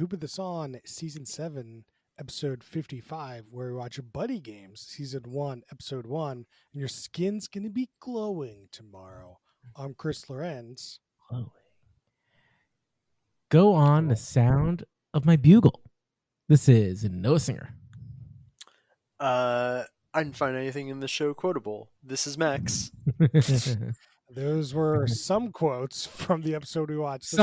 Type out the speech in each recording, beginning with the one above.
Who Put This On Season 7, Episode 55, where we watch Buddy Games, Season 1, Episode 1, and your skin's going to be glowing tomorrow. I'm Chris Lorenz. Glowing. Go on the sound of my bugle. This is Noah Singer. I didn't find anything in the show quotable. This is Max. Those were some quotes from the episode we watched.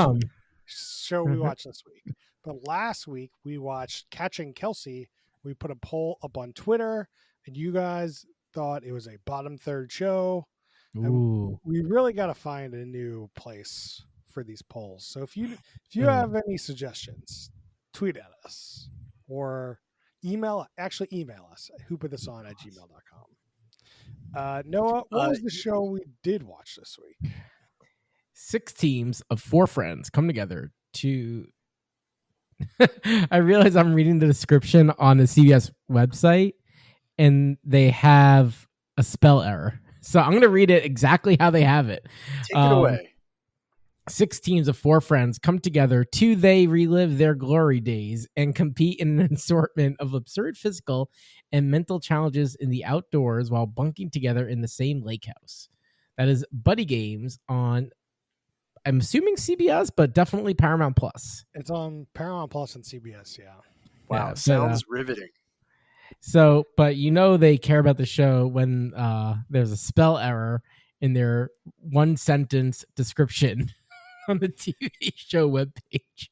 Show we watched this week. But last week we watched Catching Kelsey. We put a poll up on Twitter, and you guys thought it was a bottom third show. Ooh. We really got to find a new place for these polls. So if you have any suggestions, tweet at us or email us at whoputthison@gmail.com. Noah, what was the show we did watch this week? 6 teams of 4 friends come together to I realize I'm reading the description on the CBS website and they have a spell error. So I'm going to read it exactly how they have it. Take it away. 6 teams of 4 friends come together to they relive their glory days and compete in an assortment of absurd physical and mental challenges in the outdoors while bunking together in the same lake house. That is Buddy Games on, I'm assuming CBS, but definitely Paramount Plus. It's on Paramount Plus and CBS, yeah. Wow, Yeah, sounds riveting. So, but they care about the show when there's a spell error in their 1-sentence description on the TV show webpage.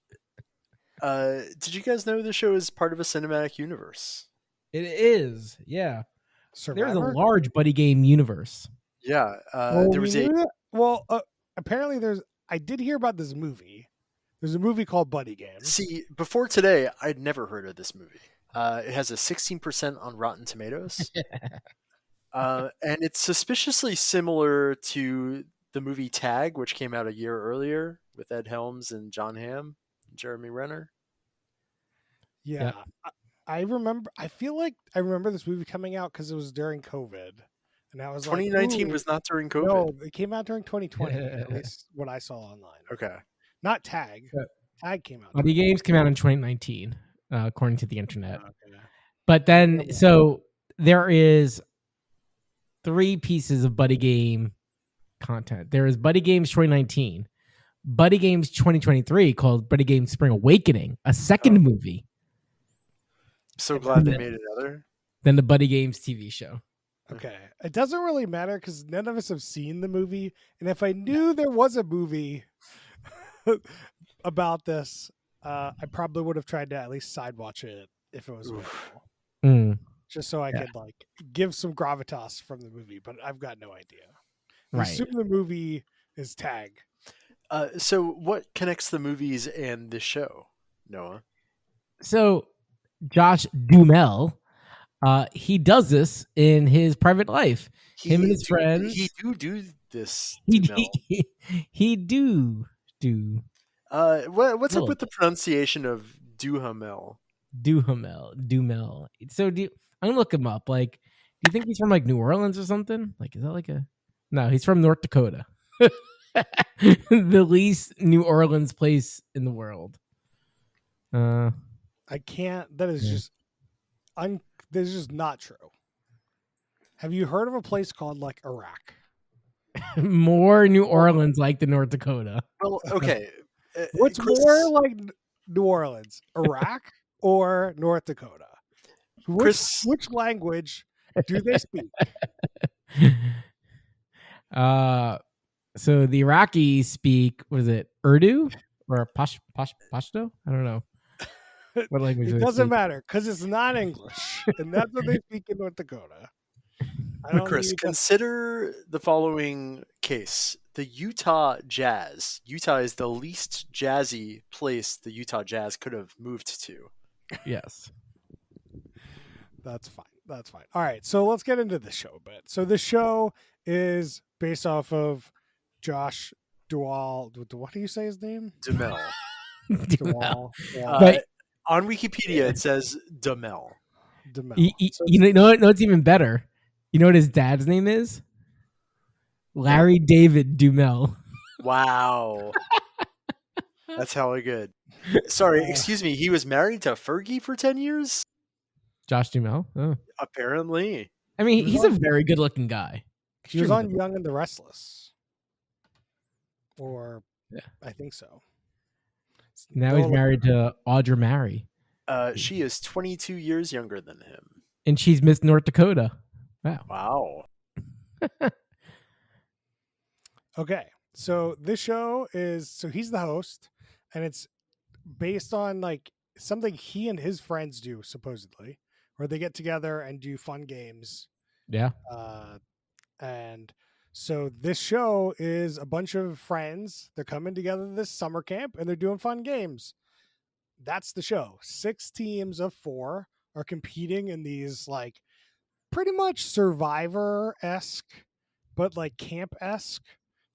Did you guys know the show is part of a cinematic universe? It is, yeah. Survivor? There's a large Buddy Game universe. Yeah, there was apparently I did hear about this movie. There's a movie called Buddy Games. See, before today, I'd never heard of this movie. It has a 16% on Rotten Tomatoes. And it's suspiciously similar to the movie Tag, which came out a year earlier with Ed Helms and John Hamm and Jeremy Renner. Yeah. I feel like I remember this movie coming out because it was during COVID. And I was 2019 was not during COVID. No, it came out during 2020, at least what I saw online. Okay. Not Tag. Tag came out. Buddy Games came out in 2019, according to the internet. Okay. But then, so there is 3 pieces of Buddy Game content. There is Buddy Games 2019, Buddy Games 2023 called Buddy Games Spring Awakening, a second movie. So glad they made another. Then the Buddy Games TV show. Okay. It doesn't really matter because none of us have seen the movie. And if I knew there was a movie about this, I probably would have tried to at least side watch it if it was available. Just so I could give some gravitas from the movie, but I've got no idea. I assume the movie is Tag. So what connects the movies and this show, Noah? So Josh Duhamel, he does this in his private life. Him and his friends. He do this. He do. What's up with the pronunciation of Duhamel? Duhamel. So I'm gonna look him up. Like, do you think he's from like New Orleans or something? Like, is that like a? No, he's from North Dakota. The least New Orleans place in the world. I can't. That is just. This is just not true. Have you heard of a place called like Iraq? More New Orleans like the North Dakota. Well, okay. What's more like New Orleans, Iraq or North Dakota? Which language do they speak? So the Iraqis speak, what is it, Urdu or Pashto? I don't know. What language? It doesn't matter because it's not English, and that's what they speak in North Dakota. Chris, consider the following case: the Utah Jazz. Utah is the least jazzy place the Utah Jazz could have moved to. Yes, that's fine. All right, so let's get into the show a bit. So the show is based off of Josh Duhamel. What do you say his name? Duhamel. Duhamel. On Wikipedia, it says Duhamel. You know what's even better? You know what his dad's name is? Larry David Duhamel. Wow. That's hella good. Sorry, excuse me. He was married to Fergie for 10 years? Josh Duhamel. Oh. Apparently. I mean, he's a very good-looking guy. He was on Young and the Restless. Or, yeah. I think so. Now he's married to Audra Mary. She is 22 years younger than him. And she's Miss North Dakota. Wow. Okay. So this show so he's the host, and it's based on like something he and his friends do, supposedly, where they get together and do fun games. Yeah. And so this show is a bunch of friends. They're coming together this summer camp and they're doing fun games. That's the show. 6 teams of 4 are competing in these like pretty much Survivor-esque, but like camp-esque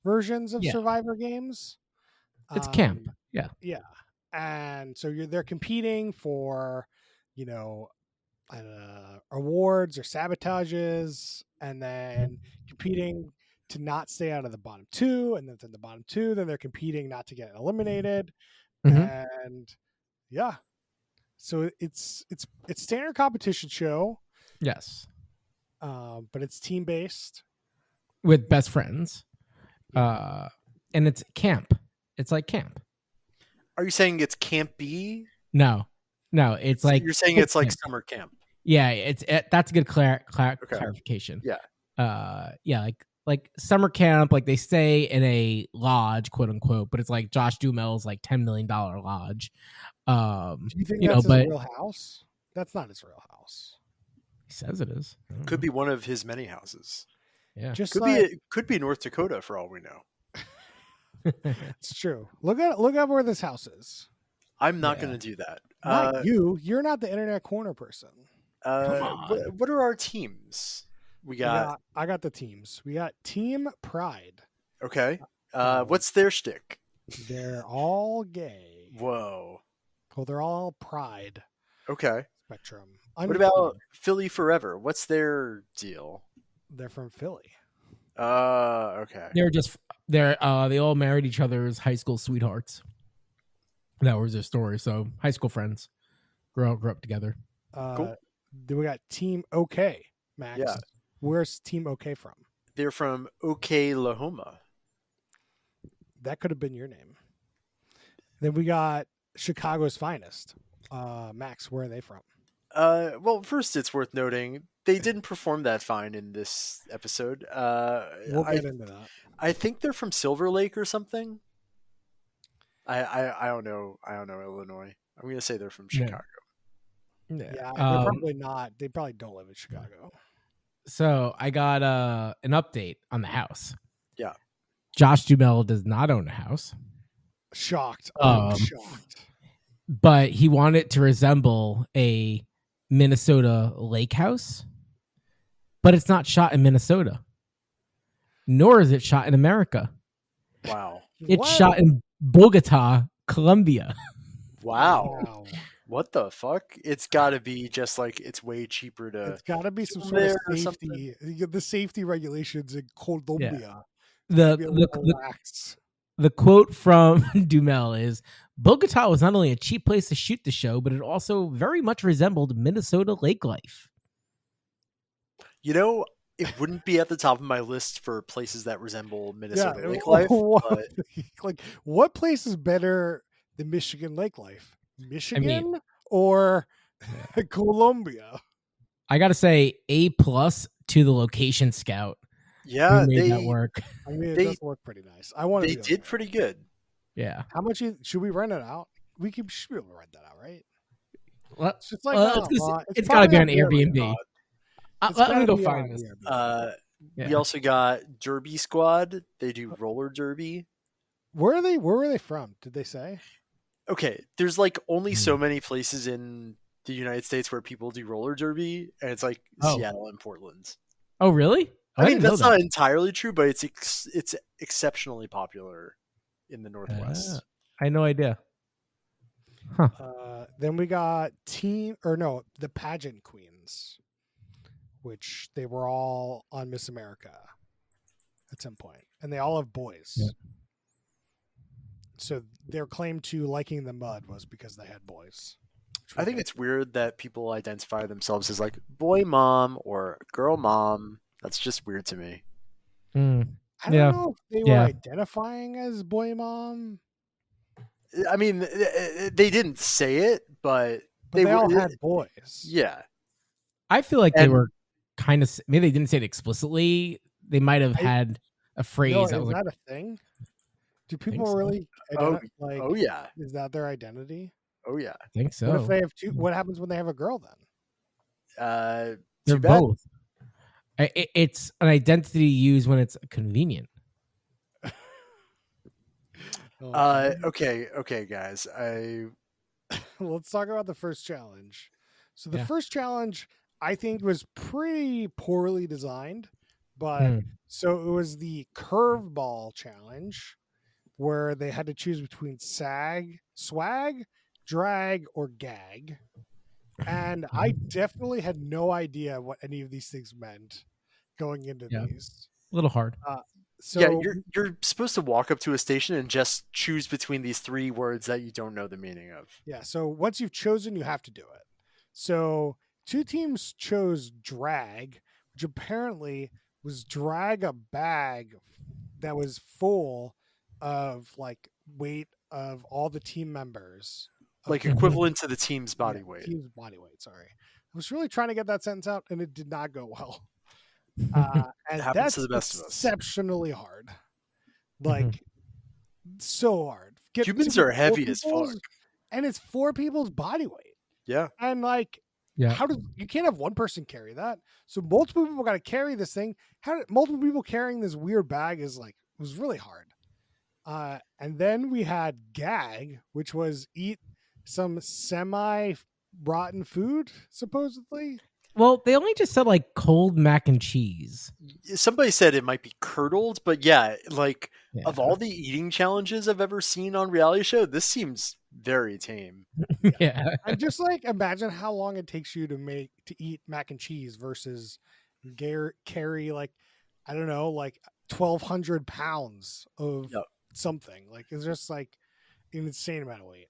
versions of Survivor games. It's camp. Yeah. Yeah. And so they're competing for, awards or sabotages, and then competing to not stay out of the bottom 2, and then from the bottom 2, then they're competing not to get eliminated. And yeah, so it's standard competition show. Yes. But it's team based with best friends. And it's camp. It's like camp. Are you saying it's Camp B? No, it's like you're saying it's like summer camp. Yeah, that's a good clarification. Yeah. Like summer camp, like they stay in a lodge, quote unquote, but it's like Josh Duhamel's like $10 million lodge. Do you think that's his real house? That's not his real house. He says it is. Could be one of his many houses. Yeah, could be North Dakota for all we know. It's true. Look up where this house is. I'm not going to do that. Not you. You're not the internet corner person. Come on. What are our teams? I got the teams. We got Team Pride. Okay. What's their shtick? They're all gay. Whoa. Well, they're all Pride. Okay. Spectrum. What about Philly Forever? What's their deal? They're from Philly. Okay. They all married each other's high school sweethearts. That was their story. So high school friends grew up together. Cool. Then we got Team OK, Max. Yeah. Where's Team OK from? They're from Oklahoma. That could have been your name. Then we got Chicago's Finest. Max, where are they from? Well, first it's worth noting they didn't perform that fine in this episode. We'll get into that. I think they're from Silver Lake or something. I don't know. I don't know Illinois. I'm gonna say they're from Chicago. Yeah, they're probably not. They probably don't live in Chicago. So I got an update on the house. Yeah. Josh Duhamel does not own a house. Shocked. Shocked. But he wanted it to resemble a Minnesota lake house. But it's not shot in Minnesota. Nor is it shot in America. Wow. It's shot in Bogota, Colombia. Wow. What the fuck? It's got to be just like it's way cheaper to. It's got to be some sort of safety. The safety regulations in Colombia. Yeah. The quote from Duhamel is, Bogota was not only a cheap place to shoot the show, but it also very much resembled Minnesota lake life. You know, it wouldn't be at the top of my list for places that resemble Minnesota lake life. But... like, what place is better than Michigan lake life? Michigan or Colombia? I got to say, A+ to the location scout. Yeah, they made that work. I mean, it does look pretty nice. They did pretty good. Yeah. How much should we rent it out? Should be able to rent that out, right? It's got to be on Airbnb. Let me go find this. We also got Derby Squad. They do roller derby. Where were they from? Did they say? Okay, there's like only so many places in the United States where people do roller derby, and it's like Seattle and Portland. Oh, really? I mean, that's not entirely true, but it's exceptionally popular in the Northwest. I had no idea. Huh. Then we got the pageant queens, which they were all on Miss America at some point, and they all have boys. so their claim to liking the mud was because they had boys. I think it's weird that people identify themselves as like boy mom or girl mom. That's just weird to me. I don't know if they were identifying as boy mom. I mean, they didn't say it, but they all had boys. Yeah. I feel like they were kind of, maybe they didn't say it explicitly. They might have had a phrase that was that a thing? Do people really like? Oh yeah. Is that their identity? Oh yeah. I think so. What if they have two? What happens when they have a girl then? They're both. It's an identity used when it's convenient. Okay, guys. Let's talk about the first challenge. So the first challenge, I think, was pretty poorly designed, but so it was the curveball challenge, where they had to choose between swag, drag, or gag. And I definitely had no idea what any of these things meant going into these. A little hard. So yeah, you're supposed to walk up to a station and just choose between these 3 words that you don't know the meaning of. Yeah, so once you've chosen, you have to do it. So 2 teams chose drag, which apparently was drag a bag that was full of like weight of all the team members. Like equivalent to the team's body weight. Team's body weight, sorry. I was really trying to get that sentence out and it did not go well. And that's exceptionally hard. Like so hard. Humans are heavy as fuck. And it's 4 people's body weight. Yeah. And like how does you can't have one person carry that? So multiple people got to carry this thing. Multiple people carrying this weird bag is like it was really hard. And then we had gag, which was eat some semi-rotten food, supposedly. Well, they only just said like cold mac and cheese. Somebody said it might be curdled, but of all the eating challenges I've ever seen on reality show, this seems very tame. Yeah. And just like imagine how long it takes you to eat mac and cheese versus carry like, I don't know, like 1,200 pounds of something. Like it's just like an insane amount of weight.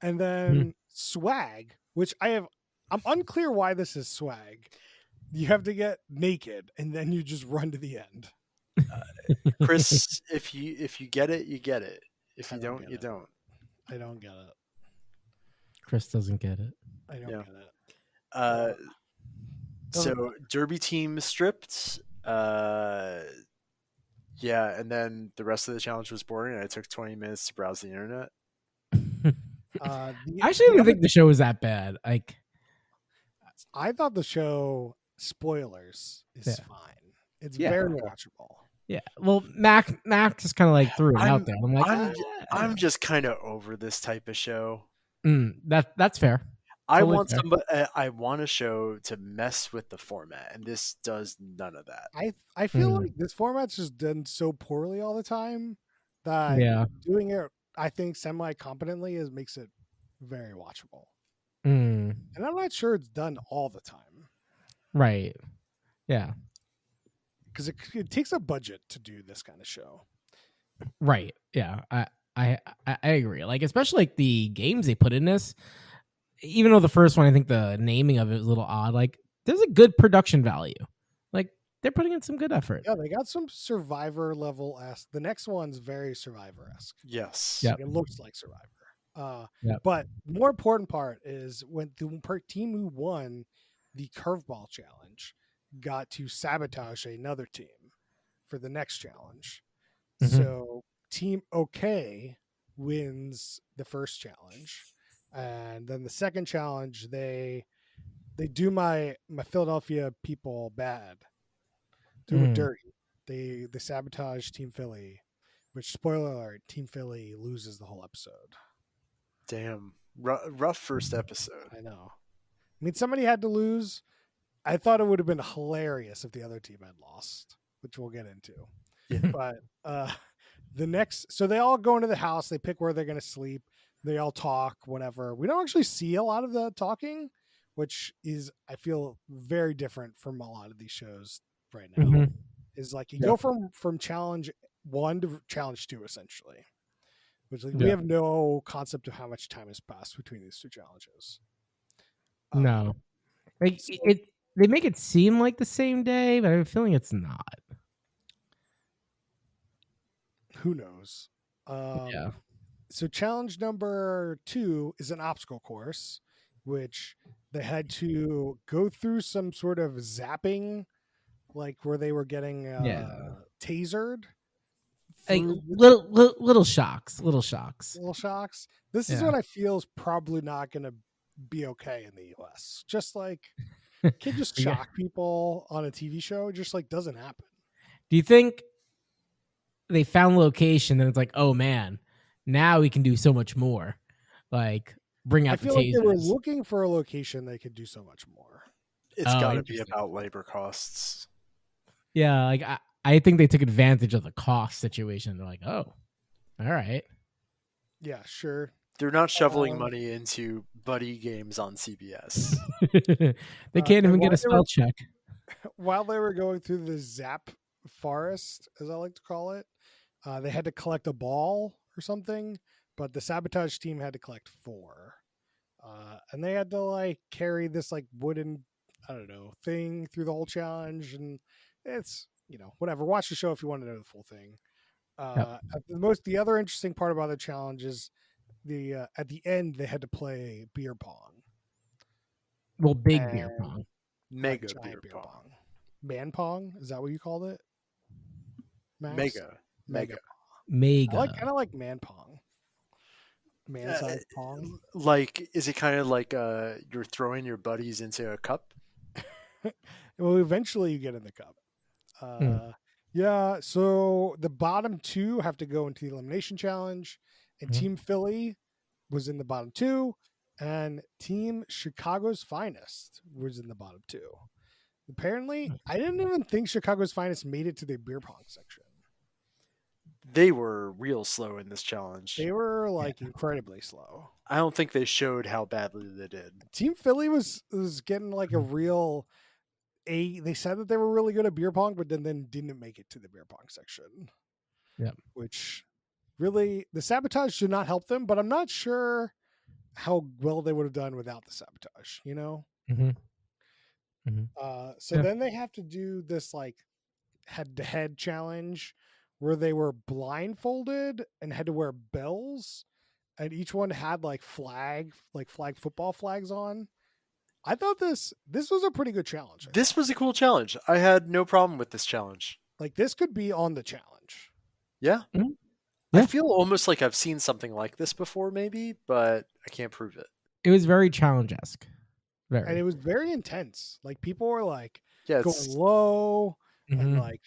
And then swag, which I'm unclear why this is swag. You have to get naked and then you just run to the end. Chris, if you get it, you get it. If you don't, you don't. I don't get it. Chris doesn't get it. I don't get it. So Derby team stripped. And then the rest of the challenge was boring. And I took 20 minutes to browse the internet. I actually didn't think the show was that bad. Like, I thought the show, spoilers, is fine. It's very watchable. Yeah. Well, Mac just kind of like threw it out there. I'm like, I'm just kind of over this type of show. That's fair. I want a show to mess with the format, and this does none of that. I feel like this format's just done so poorly all the time that doing it, I think, semi-competently makes it very watchable. And I'm not sure it's done all the time. Right. Yeah. Because it takes a budget to do this kind of show. Right. Yeah. I agree. Like, especially like the games they put in this, even though the first one, I think the naming of it was a little odd, like there's a good production value. Like they're putting in some good effort. Yeah, they got some Survivor level-esque. The next one's very Survivor-esque. Yes. Like, it looks like Survivor. But the more important part is when the team who won the curveball challenge got to sabotage another team for the next challenge. So Team OK wins the first challenge, and then the second challenge they do my Philadelphia people bad. Do it dirty. They sabotage Team Philly, which, spoiler alert, Team Philly loses the whole episode. Damn. Rough first episode. I know. I mean, somebody had to lose. I thought it would have been hilarious if the other team had lost, which we'll get into. Yeah. But so they all go into the house. They pick where they're going to sleep. They all talk, whatever. We don't actually see a lot of the talking, which is, I feel, very different from a lot of these shows right now. Is like you go from challenge 1 to challenge 2, essentially. which we have no concept of how much time has passed between these two challenges. No, like they make it seem like the same day, but I have a feeling it's not. Who knows? So challenge number 2 is an obstacle course, which they had to go through some sort of zapping, like where they were getting tasered. Like little shocks. Little shocks. This is what I feel is probably not going to be okay in the US. Just like, can't just shock people on a TV show. It just like doesn't happen. Do you think they found location and it's like, oh man, now we can do so much more? Like bring out the tasers. I feel like they were looking for a location they could do so much more. It's got to be about labor costs. Yeah, like I think they took advantage of the cost situation. They're like, oh, all right. Yeah, sure. They're not shoveling money into buddy games on CBS. They can't even get a spell check. While they were going through the Zap Forest, as I like to call it, they had to collect a ball or something, but the sabotage team had to collect 4. And they had to like carry this like wooden, I don't know, thing through the whole challenge. And it's, whatever. Watch the show if you want to know the full thing. The other interesting part about the challenge is at the end they had to play beer pong. Well, beer pong. Mega beer pong. Man pong? Is that what you called it? Max? Mega. I kind of like man pong. Man-sized pong. Like, is it kind of like you're throwing your buddies into a cup? Well, eventually you get in the cup. Yeah, so the bottom 2 have to go into the elimination challenge, and Team Philly was in the bottom 2, and Team Chicago's Finest was in the bottom 2. Apparently, I didn't even think Chicago's Finest made it to the beer pong section. They were real slow in this challenge. They were incredibly slow. I don't think they showed how badly they did. Team Philly was getting like a real they said that they were really good at beer pong, but then didn't make it to the beer pong section. Yeah. Which really, the sabotage did not help them, but I'm not sure how well they would have done without the sabotage, Then they have to do this like head-to-head challenge where they were blindfolded and had to wear bells, and each one had like flag football flags on. I thought this was a pretty good challenge. This was a cool challenge. I had no problem with this challenge. Like, this could be on the challenge. Yeah. Mm-hmm. Yeah. I feel almost like I've seen something like this before, maybe, but I can't prove it. It was very challenge-esque. And it was very intense. Like, people were like going low, and like,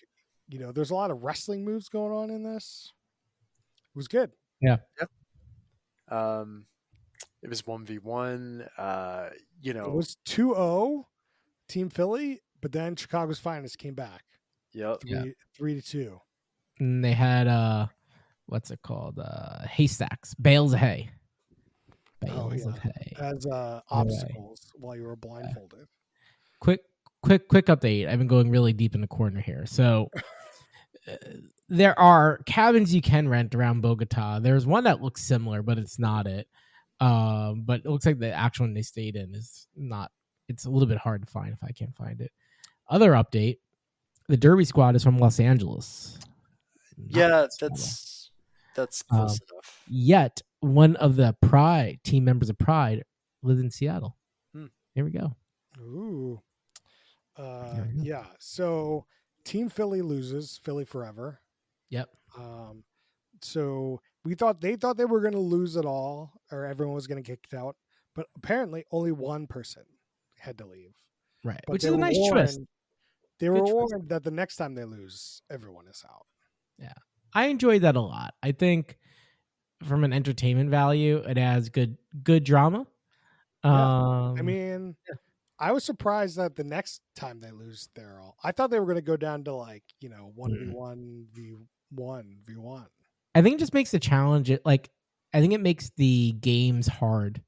there's a lot of wrestling moves going on in this. It was good. Yeah. It was 1v1. It was 2-0 Team Philly, but then Chicago's Finest came back. Yep. 3-2. And they had what's it called? Haystacks, bales of hay. Bales of hay as obstacles while you were blindfolded. Quick update. I've been going really deep in the corner here. So there are cabins you can rent around Bogota. There's one that looks similar, but it's not it. But it looks like the actual one they stayed in is not. It's a little bit hard to find if I can't find it. Other update: the Derby squad is from Los Angeles. That's close enough. Yet one of the Pride team members of Pride lives in Seattle. Here we go. Ooh. Yeah. So Team Philly loses. Philly forever. Yep. So they thought they were going to lose it all, or everyone was going to get kicked out. But apparently, only one person had to leave. Right, but which is a nice twist. They were warned that the next time they lose, everyone is out. Yeah, I enjoyed that a lot. I think from an entertainment value, it has good drama. I was surprised that the next time they lose, they're all. I thought they were going to go down to 1v1 v1. I think it just makes the challenge I think it makes the games hard,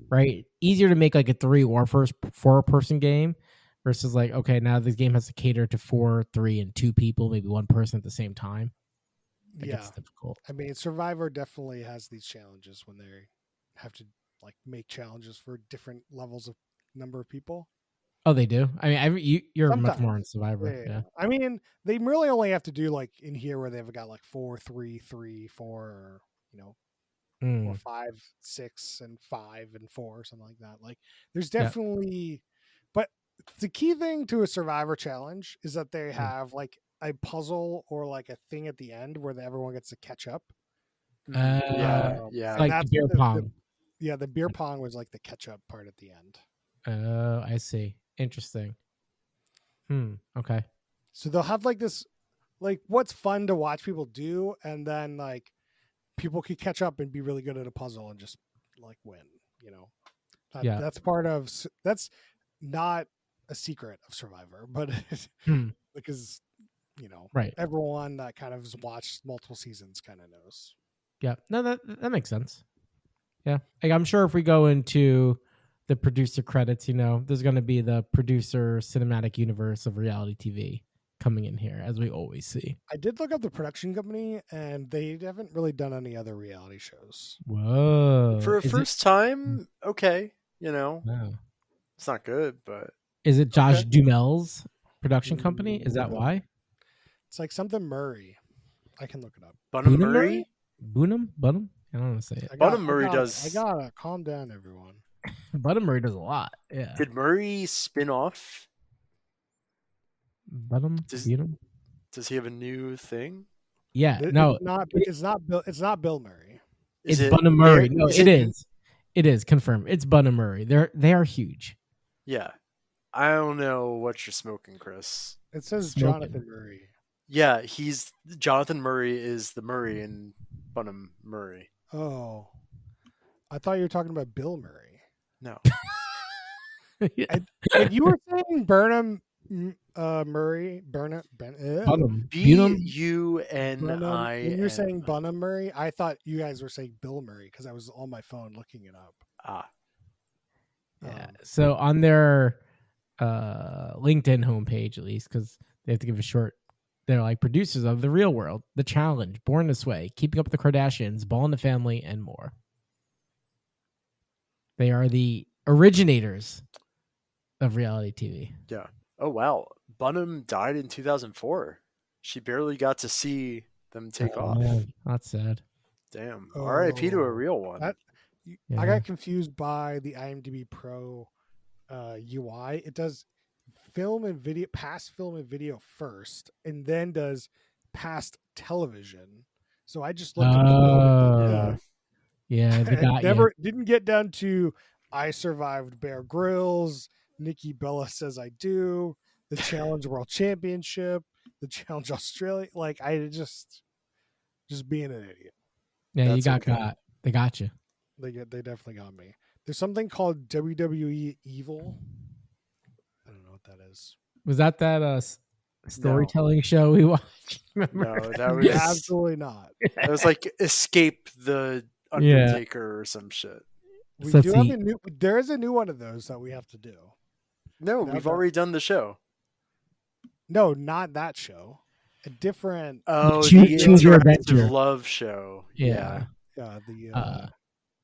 right? Easier to make like a 3 or 4 person game versus now this game has to cater to 4, 3, and 2 people, maybe one person at the same time. That Yeah. gets difficult. I mean, Survivor definitely has these challenges when they have to like make challenges for different levels of number of people. Oh, they do. I mean, you're much more on Sometimes. Survivor. Yeah. I mean, they really only have to do like in here where they've got like 4, 3, 3, 4, or or 5, 6, and 5 and 4, or something like that. Like, there's definitely, but the key thing to a Survivor challenge is that they have like a puzzle or like a thing at the end where everyone gets to catch up. Yeah. It's like that's the beer pong. The beer pong was like the catch up part at the end. Oh, I see. Interesting. Okay. So they'll have like this, like what's fun to watch people do, and then like people can catch up and be really good at a puzzle and just like win. That's part of, that's not a secret of Survivor, but because right, everyone that kind of has watched multiple seasons kind of knows. Yeah, no, that makes sense. Yeah, like, I'm sure if we go into the producer credits, there's going to be the producer cinematic universe of reality TV coming in here, as we always see. I did look up the production company, and they haven't really done any other reality shows. Whoa! For a first time, okay, Wow. It's not good, but is it Josh Duhamel's production company? Is that why? It's like something Murray. I can look it up. Bunham Murray? Bunham? I don't want to say it. Bunham Murray does. I gotta calm down, everyone. Bunham Murray does a lot. Yeah. Did Murray spin off? Bunham? Does he have a new thing? Yeah. It's not Bill Murray. It's Bunham Murray. No, it is. It is confirmed. It's Bunham Murray. They are huge. Yeah. I don't know what you're smoking, Chris. It says Jonathan Murray. Yeah, Jonathan Murray is the Murray in Bunham Murray. Oh, I thought you were talking about Bill Murray. No. And you were saying Burnham Murray, Bunham. Bunham. When you're saying Bunham Murray, I thought you guys were saying Bill Murray because I was on my phone looking it up. Yeah. So on their LinkedIn homepage, at least, because they have to give a short. They're like producers of The Real World, The Challenge, Born This Way, Keeping Up with the Kardashians, Ball in the Family, and more. They are the originators of reality TV. Yeah. Oh, wow. Bunham died in 2004. She barely got to see them take off. Man, that's sad. Damn. R.I.P. to a real one. I got confused by the IMDb Pro UI. It does past film and video first, and then does past television. So I just looked at didn't get down to I Survived Bear Grylls, Nikki Bella Says I Do, the Challenge World Championship, the Challenge Australia. Like, I just being an idiot. Yeah, that's you got. They got you. They definitely got me. There's something called WWE Evil. I don't know what that is. Was that storytelling show we watched? No, that was absolutely not. It was like Escape the Undertaker or some shit. There is a new one of those that we have to do. No, we've already done the show. No, not that show. A different. Oh, Choose Your Adventure love show. Yeah. The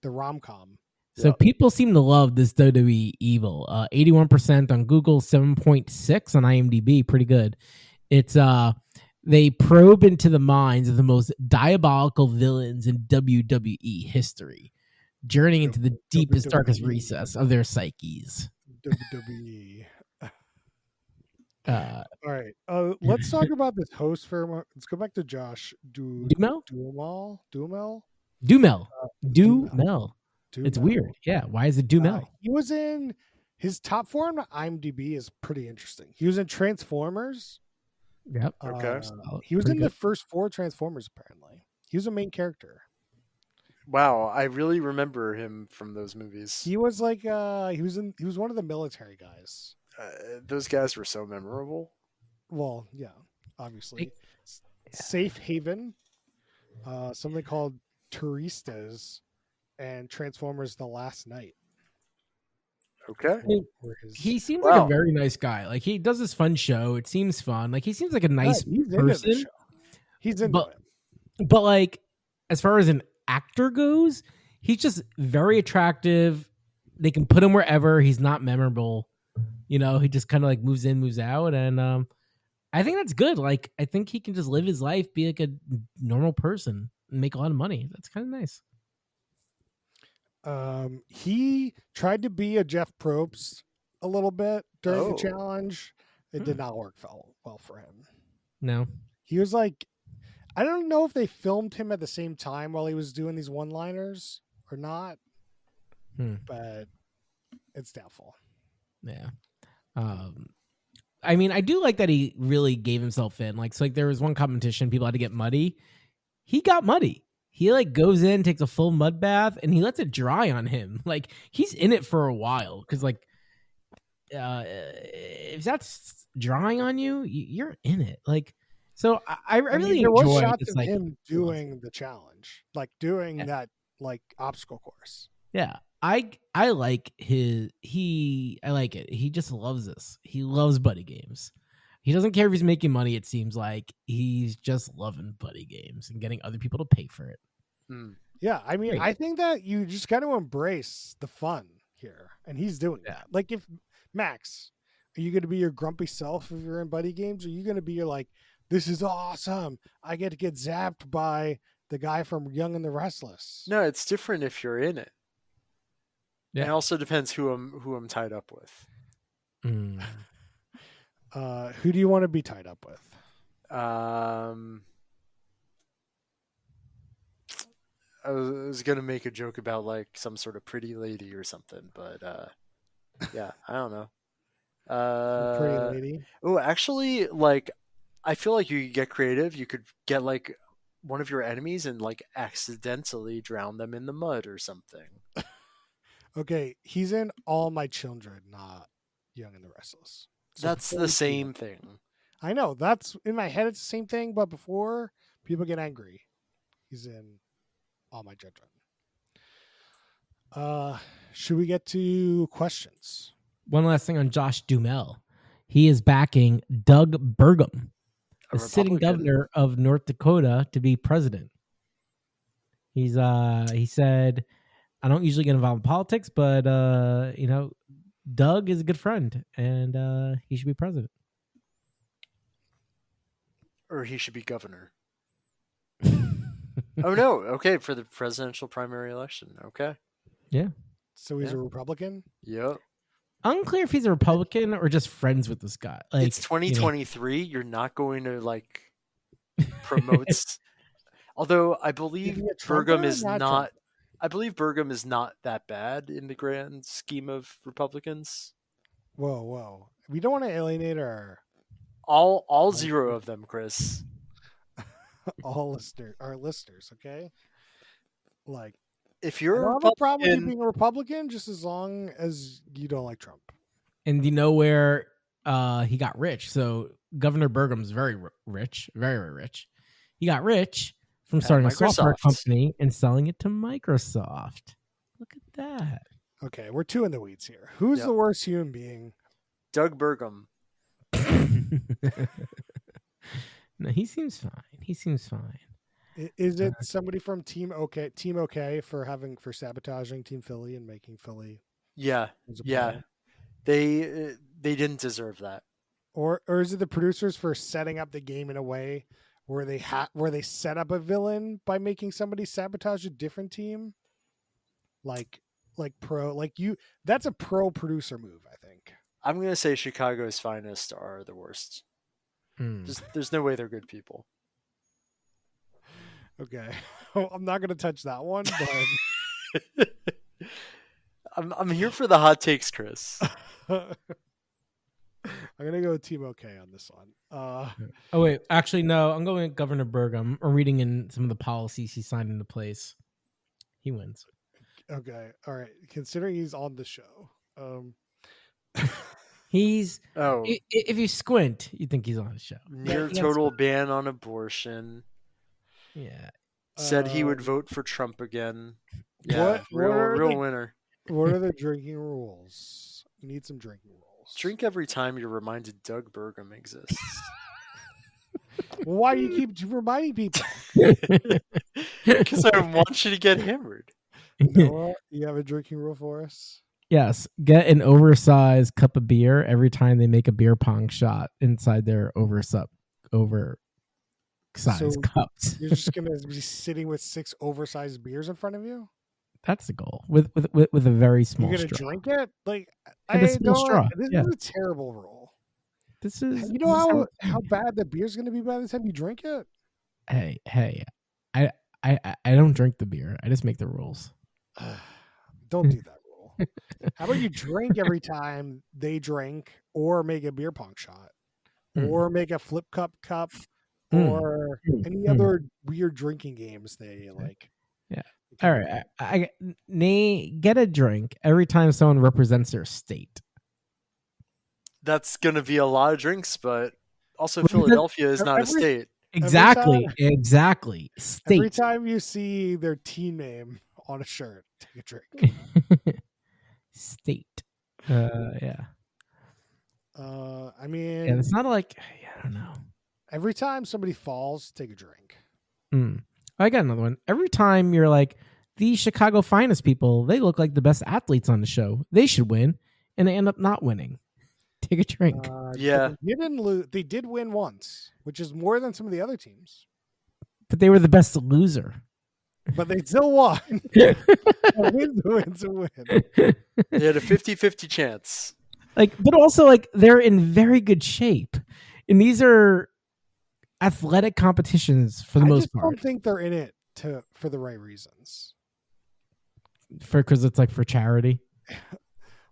rom-com. So people seem to love this WWE Evil. 81% on Google, 7.6 on IMDb. Pretty good. It's they probe into the minds of the most diabolical villains in WWE history, journeying into the deepest, darkest recess of their psyches. WWE. All right. Let's talk about this host for. Let's go back to Josh Duhamel. It's weird. Yeah. Why is it Duhamel? He was in his top 4 on IMDb is pretty interesting. He was in Transformers. Yep. Okay. He was in the first 4 Transformers, apparently. He was a main character. Wow, I really remember him from those movies. He was like he was one of the military guys. Those guys were so memorable. Well, yeah, obviously. Safe Haven, something called Turistas, and Transformers: The Last Night. Okay. He seems like a very nice guy. Like, he does this fun show. It seems fun. Like, he seems like a nice person. He's into it. But like, as far as an actor goes, he's just very attractive. They can put him wherever. He's not memorable. You know, he just kind of like moves in, moves out, and I think that's good. Like, I think he can just live his life, be like a normal person, and make a lot of money. That's kind of nice. He tried to be a Jeff Probst a little bit during the challenge. It did not work well for him. No. He was like, I don't know if they filmed him at the same time while he was doing these one-liners or not, but it's doubtful. Yeah. I mean, I do like that he really gave himself in. Like, so like there was one competition, people had to get muddy. He got muddy. He like goes in, takes a full mud bath, and he lets it dry on him. Like he's in it for a while because like if that's drying on you, you're in it. Like so, I really there was enjoy shots this, of like, him doing the challenge, like doing that like obstacle course. Yeah, I like I like it. He just loves this. He loves buddy games. He doesn't care if he's making money. It seems like he's just loving buddy games and getting other people to pay for it. Yeah, I mean, Great. I think that you just got to embrace the fun here, and he's doing that. Like, if Max, are you going to be your grumpy self if you're in buddy games? Or are you going to be your like, this is awesome, I get to get zapped by the guy from Young and the Restless? No, it's different if you're in it. Yeah. It also depends who I'm tied up with. Who do you want to be tied up with? I was gonna make a joke about like some sort of pretty lady or something, but yeah, I don't know. Pretty lady. Oh, actually, like I feel like you could get creative. You could get like one of your enemies and like accidentally drown them in the mud or something. Okay, he's in All My Children, not Young and the Restless. So that's the same thing. I know. That's in my head. It's the same thing, but before people get angry, he's in All My Children. Should we get to questions? One last thing on Josh Duhamel. He is backing Doug Burgum, the sitting governor of North Dakota, to be president. He said, I don't usually get involved in politics, but you know, Doug is a good friend, and he should be president. Or he should be governor. Oh no! Okay, for the presidential primary election. Okay. Yeah. So he's a Republican. Yep. Unclear if he's a Republican or just friends with this guy. Like, it's 2023. You're not going to like promote. Although I believe Burgum is not. I believe Burgum is not that bad in the grand scheme of Republicans. Whoa! We don't want to alienate all zero of them, Chris. our listeners, okay? Like, if you're I don't have a problem with you being a Republican, just as long as you don't like Trump. And you know where he got rich? So Governor Burgum's very rich, very, very rich. He got rich from starting a software company and selling it to Microsoft. Look at that. Okay, we're too in the weeds here. Who's the worst human being? Doug Burgum. No, he seems fine. He seems fine. Is it somebody from Team OK for sabotaging Team Philly and making Philly? Yeah. They didn't deserve that. Or is it the producers for setting up the game in a way where they set up a villain by making somebody sabotage a different team? That's a pro producer move, I think. I'm gonna say Chicago's Finest are the worst. There's no way they're good people. Okay, I'm not gonna touch that one, but I'm here for the hot takes, Chris. I'm gonna go with Team OK on this one. Oh wait, actually no, I'm going with Governor Burgum. I'm reading in some of the policies he signed into place. He wins. Okay, all right. Considering he's on the show, he's if you squint, you think he's on the show. Near total ban on abortion. Yeah. Said he would vote for Trump again. Yeah, real winner. What are the drinking rules? We need some drinking rules. Drink every time you're reminded Doug Burgum exists. Well, why do you keep reminding people? Because I want you to get hammered. Noah, you have a drinking rule for us? Yes, get an oversized cup of beer every time they make a beer pong shot inside their oversized So cups. You're just gonna be sitting with 6 oversized beers in front of you? That's the goal. With a very small You're gonna straw. drink it? Like, With a small straw. This Yeah. is a terrible rule. This is You know how bad the beer's gonna be by the time you drink it? Hey. I don't drink the beer. I just make the rules. Don't do that rule. How about you drink every time they drink, or make a beer pong shot, or make a flip cup, or any other weird drinking games they like. Yeah. All right. Get a drink every time someone represents their state. That's gonna be a lot of drinks, but also Philadelphia is not a state. Exactly. State. Every time you see their team name on a shirt, take a drink. State. Yeah. I mean, it's not like I don't know. Every time somebody falls, take a drink. I got another one. Every time you're like, these Chicago Finest people, they look like the best athletes on the show. They should win, and they end up not winning. Take a drink. Yeah, they didn't lose. They did win once, which is more than some of the other teams. But they were the best loser. But they still won. A win's a win. They had a 50-50 chance. But also they're in very good shape, and these are athletic competitions for the most part. I don't think they're in it for the right reasons. Because it's for charity.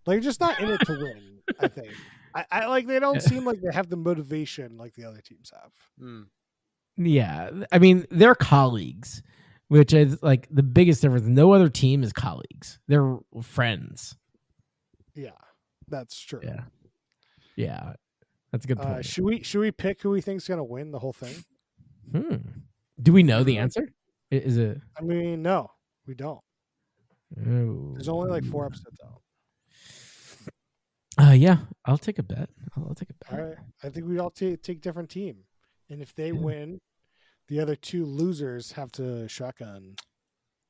They're just not in it to win. I think. I they don't seem like they have the motivation like the other teams have. Yeah, I mean they're colleagues, which is the biggest difference. No other team is colleagues; they're friends. Yeah, that's true. Yeah, that's a good point. Should we pick who we think's gonna win the whole thing? Do we know the answer? Is it? I mean, no, we don't. Oh. There's only 4 episodes out. Yeah, I'll take a bet. All right, I think we all take different team, and if they win, the other 2 losers have to shotgun.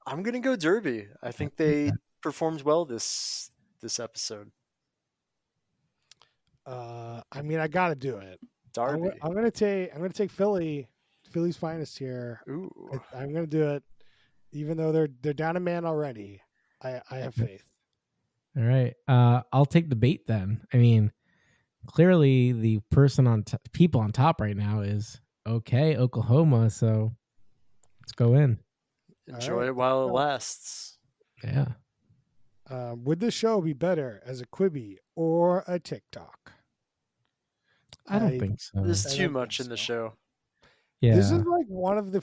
I'm gonna go Derby. I think they performed well this episode. I mean, I gotta do it. Derby. I'm gonna take Philly's Finest here. Ooh. I'm gonna do it, even though they're down a man already. I have faith. All right. I'll take the bait then. I mean, clearly the person people on top right now is Oklahoma. So let's go in. Enjoy it while it lasts. Yeah. Would this show be better as a Quibi or a TikTok? I don't think so. There's too much in the show. Yeah. This is one of the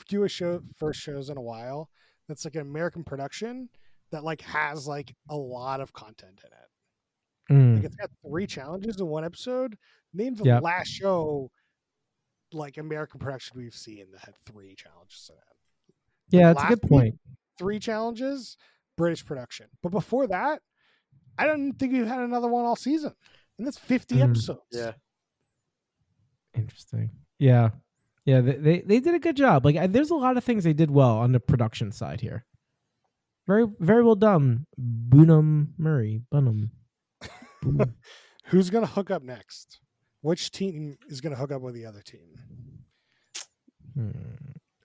fewest first shows in a while that's an American production that has a lot of content in it. It's got 3 challenges in one episode. Name the last show American production we've seen that had 3 challenges in it. Yeah, that's a good point. 3 challenges, British production. But before that, I don't think we've had another one all season. And that's 50 episodes. Yeah. Interesting. Yeah. Yeah, they did a good job. There's a lot of things they did well on the production side here. Very, very well done, Bunham Murray. Who's going to hook up next? Which team is going to hook up with the other team?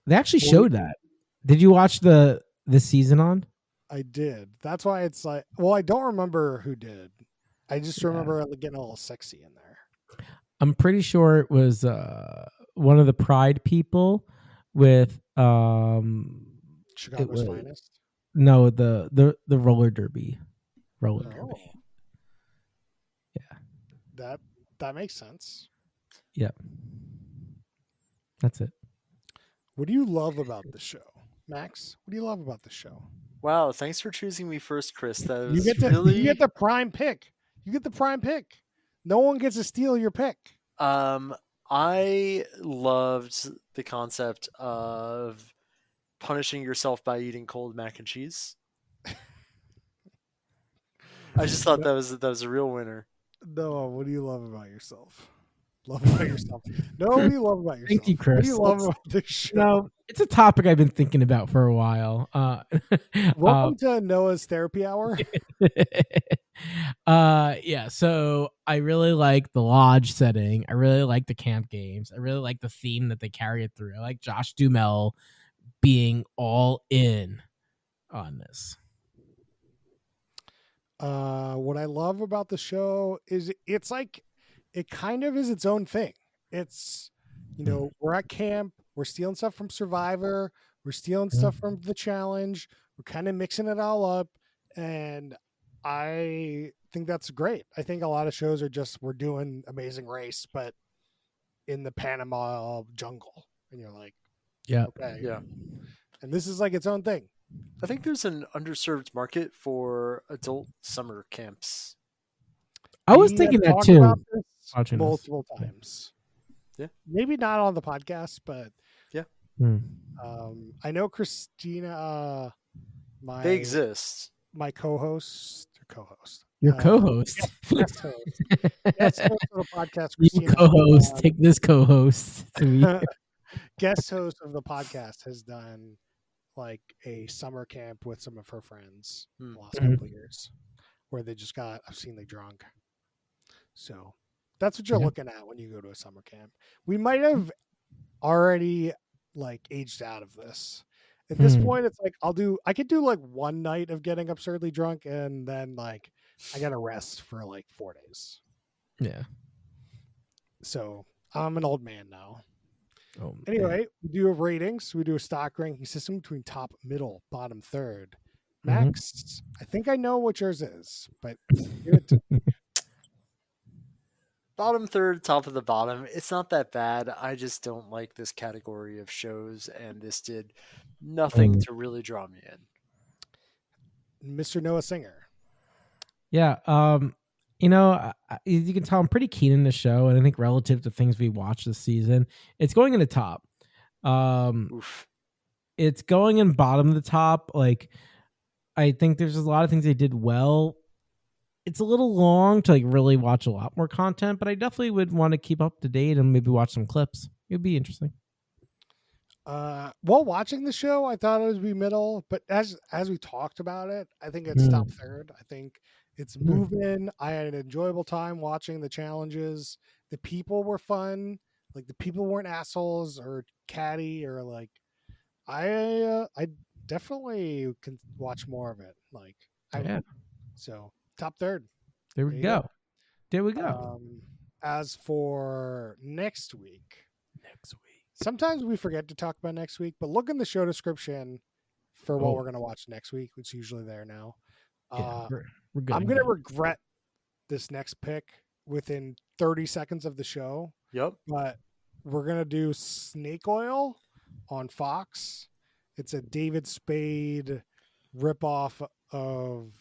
They actually showed that. Did you watch the season on? I did. That's why it's I don't remember who did. I just remember getting a little sexy in there. I'm pretty sure it was one of the Pride people with Chicago's Finest. No, the roller derby. Derby. Yeah. That makes sense. Yep. That's it. What do you love about the show? Max, what do you love about the show? Wow, thanks for choosing me first, Chris. That was you get the prime pick. You get the prime pick. No one gets to steal your pick. I loved the concept of punishing yourself by eating cold mac and cheese. I just thought that was a real winner. Noah, what do you love about yourself? love about yourself? No, what do you love about yourself? Thank you, Chris. What do you love about this show? No, it's a topic I've been thinking about for a while. Welcome to Noah's therapy hour. Yeah, so I really like the lodge setting. I really like the camp games. I really like the theme that they carry it through. I like Josh Duhamel being all in on this. What I love about the show is it's like it kind of is its own thing. It's, you know, we're at camp, we're stealing stuff from Survivor, we're stealing stuff from the challenge, we're kind of mixing it all up, and I think that's great. I think a lot of shows are just we're doing Amazing Race, but in the Panama jungle, and you're like, Yeah, okay, Yeah. And this is like its own thing. I think there's an underserved market for adult summer camps. I was We thinking have that talked too. about this Watching this. multiple times. Yeah. Maybe not on the podcast, but Hmm. I know Christina, They exist. my co-host, Your co-host. guest host of the podcast, You Christina, co-host. Take this co-host to me. guest host of the podcast has done like a summer camp with some of her friends the last couple of years, where they just got obscenely drunk. So that's what you're looking at when you go to a summer camp. We might have already like aged out of this. At this point, it's like I could do like one night of getting absurdly drunk, and then like I gotta rest for like 4 days. Yeah. So I'm an old man now. Oh, Anyway, we do a ratings. We do a stock ranking system between top, middle, bottom, third. Max, I think I know what yours is, but give it to me. Bottom third, top of the bottom. It's not that bad. I just don't like this category of shows, and this did nothing to really draw me in. Mr. Noah Singer. Yeah. You know, you can tell I'm pretty keen in the show, and I think relative to things we watched this season, it's going in the top. Oof. It's going in bottom of the top. Like, I think there's a lot of things they did well. It's a little long to like really watch a lot more content, but I definitely would want to keep up to date and maybe watch some clips. It'd be interesting. While watching the show, I thought it would be middle, but as we talked about it, I think it's top third. I think it's moving. I had an enjoyable time watching the challenges. The people were fun. Like the people weren't assholes or catty or like. I definitely can watch more of it. Like so top third. There we go. There we go. As for next week, sometimes we forget to talk about next week, but look in the show description for what we're going to watch next week. It's usually there now. We're good. I'm going to regret this next pick within 30 seconds of the show. Yep. But we're going to do Snake Oil on Fox. It's a David Spade ripoff of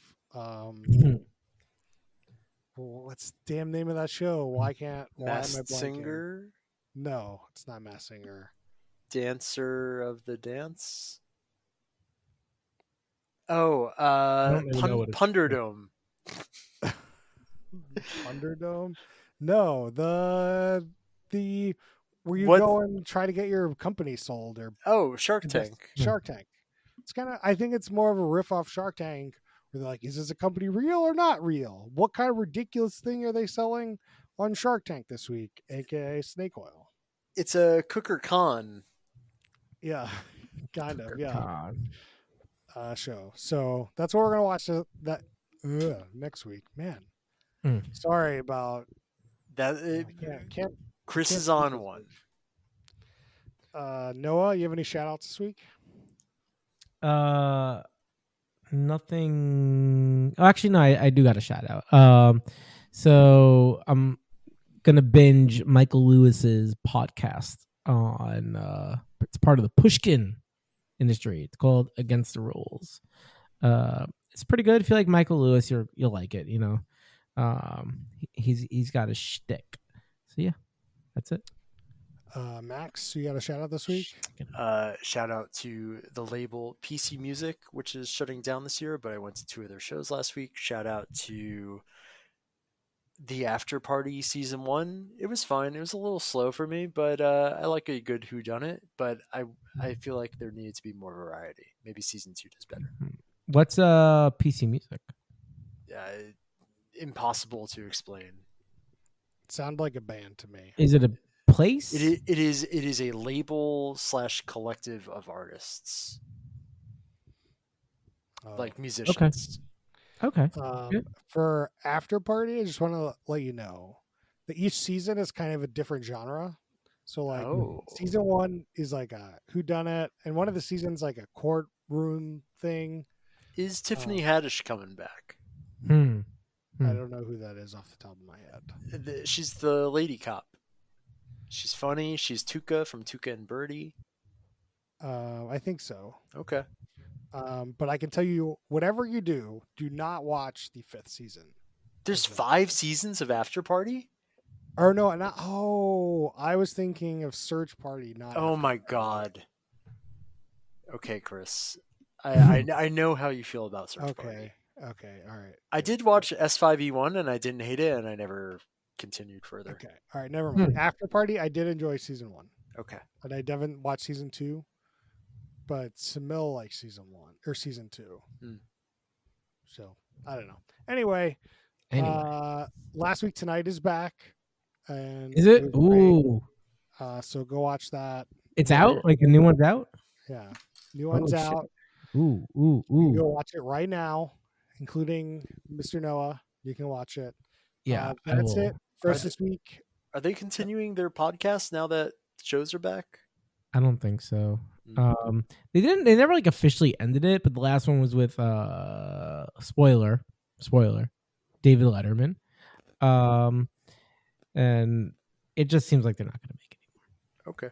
what's the damn name of that show? Why am I blanking? Singer? No, it's not Masked Singer. Dancer of the Dance? Oh, Punderdome. Punderdome? No, the where you go and try to get your company sold or Shark Tank. Shark Tank. It's kind of, I think it's more of a riff off Shark Tank where they're like, is this a company real or not real? What kind of ridiculous thing are they selling on Shark Tank this week, aka snake oil? It's a Cooker Con. Yeah, kind of. Yeah. Con. Show. So that's what we're gonna watch next week. Man, sorry about that. Can't. Chris is on one. Noah, you have any shout outs this week? Nothing. Oh, actually, no, I do got a shout out. So I'm gonna binge Michael Lewis's podcast on it's part of the Pushkin industry. It's called Against the Rules. It's pretty good. If you like Michael Lewis, you'll like it. You know, he's got a shtick. So yeah, that's it. Max, you got a shout out this week? Shout out to the label PC Music, which is shutting down this year, but I went to 2 of their shows last week. Shout out to The After Party season 1, it was fine. It was a little slow for me, but I like a good whodunit. But I feel like there needed to be more variety. Maybe season 2 does better. What's PC Music? Impossible to explain. It sounded like a band to me. Is it a place? It is a label / collective of artists, like musicians. Okay. For After Party, I just want to let you know that each season is kind of a different genre. So like season 1 is like a whodunit, and one of the seasons like a courtroom thing. Is Tiffany Haddish coming back? I don't know who that is off the top of my head. She's the lady cop. She's funny. She's Tuca from Tuca and Birdie. I think so. Okay. But I can tell you, whatever you do not watch the 5th season. There's 5 seasons of After Party? Or no, not. Oh, I was thinking of Search Party. Not. Oh my God. Okay, Chris. I know how you feel about Search Party. Okay. All right. I did watch S5E1 and I didn't hate it, and I never continued further. Okay. All right. Never mind. After Party, I did enjoy season 1. Okay. And I haven't watched season 2, but Samil likes season 1 or season 2. So I don't know. Anyway. Last Week Tonight is back. And is it? Ooh. So go watch that. It's out? Like a new one's out? Yeah. New one's out. Ooh. You can go watch it right now, including Mr. Noah. You can watch it. Yeah. That's it for us this week. Are they continuing their podcast now that shows are back? I don't think so. They never like officially ended it, but the last one was with spoiler, David Letterman. And it just seems like they're not going to make it anymore. Okay.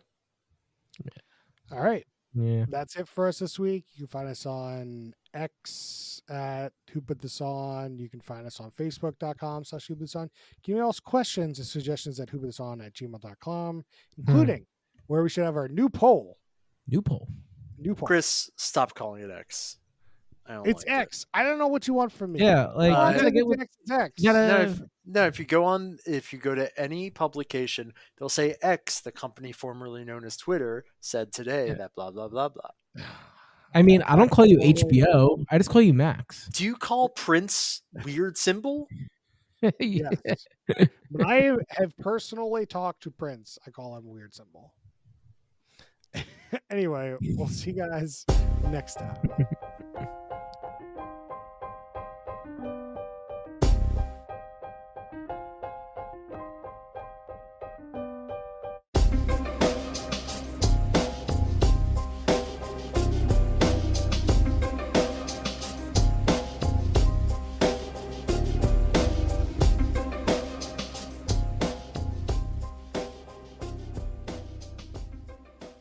Yeah. All right. Yeah. That's it for us this week. You can find us on X at Who Put This On. You can find us on Facebook.com/Who Put This On. Give me all questions and suggestions at whoputthison@gmail.com, including where we should have our new poll. New poll. Chris, stop calling it X. It's like X. I don't know what you want from me. Yeah, like you gotta get with X. If you go to any publication, they'll say X, the company formerly known as Twitter, said today that blah blah blah blah. I mean, I don't call you HBO. I just call you Max. Do you call Prince weird symbol? Yes. When I have personally talked to Prince, I call him weird symbol. Anyway, we'll see you guys next time.